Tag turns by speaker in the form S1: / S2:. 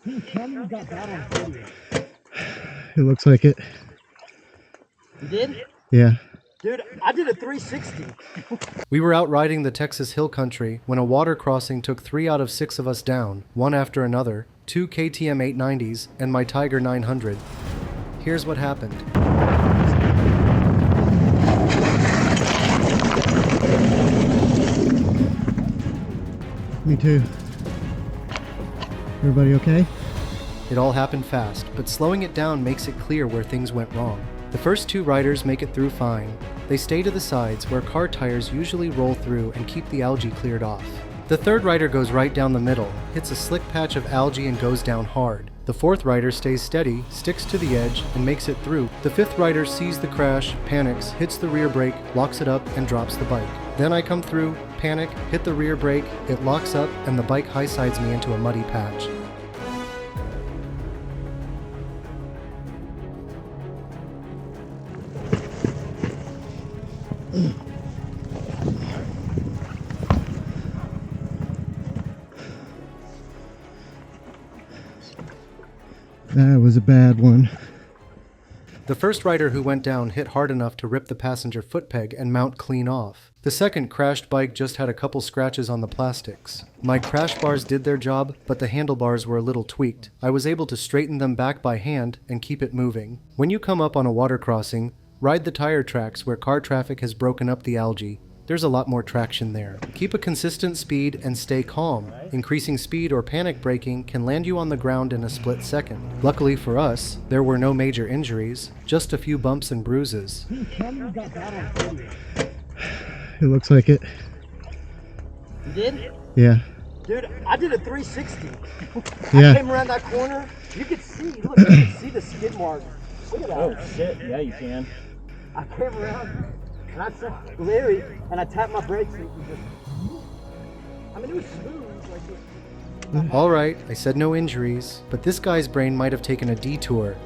S1: Tell me you got that on video.
S2: It looks like it.
S1: You did?
S2: Yeah.
S1: Dude, I did a 360.
S3: We were out riding the Texas hill country when a water crossing took 3 out of 6 of us down, one after another, 2 KTM 890s and my Tiger 900. Here's what happened.
S2: Me too. Everybody okay?
S3: It all happened fast, but slowing it down makes it clear where things went wrong. The first 2 riders make it through fine. They stay to the sides where car tires usually roll through and keep the algae cleared off. The 3rd rider goes right down the middle, hits a slick patch of algae and goes down hard. The 4th rider stays steady, sticks to the edge, and makes it through. The 5th rider sees the crash, panics, hits the rear brake, locks it up, and drops the bike. Then I come through, panic, hit the rear brake, it locks up, and the bike high-sides me into a muddy patch.
S2: That was a bad one.
S3: The first rider who went down hit hard enough to rip the passenger foot peg and mount clean off. The second crashed bike just had a couple scratches on the plastics. My crash bars did their job, but the handlebars were a little tweaked. I was able to straighten them back by hand and keep it moving. When you come up on a water crossing, ride the tire tracks where car traffic has broken up the algae. There's a lot more traction there. Keep a consistent speed and stay calm. Increasing speed or panic braking can land you on the ground in a split second. Luckily for us, there were no major injuries, just a few bumps and bruises.
S1: Tell me you got that on video.
S2: It looks like it.
S1: You did?
S2: Yeah.
S1: Dude, I did a 360.
S2: Yeah.
S1: I came around that corner. You could see, look, you could see the skid mark. Look at that.
S4: Oh shit, yeah you can.
S1: I came around and I saw Larry and I tapped my brakes and it was just, I mean, it was smooth. Like this.
S3: Alright, I said no injuries, but this guy's brain might have taken a detour.